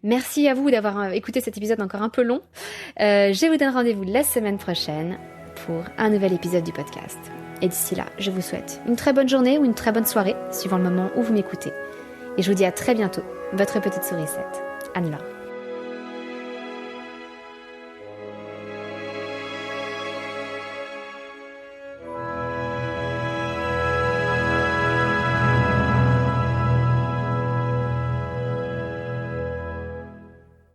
Merci à vous d'avoir écouté cet épisode encore un peu long. Je vous donne rendez-vous la semaine prochaine pour un nouvel épisode du podcast. Et d'ici là, je vous souhaite une très bonne journée ou une très bonne soirée, suivant le moment où vous m'écoutez. Et je vous dis à très bientôt, votre petite sourisette, Anne-Laure.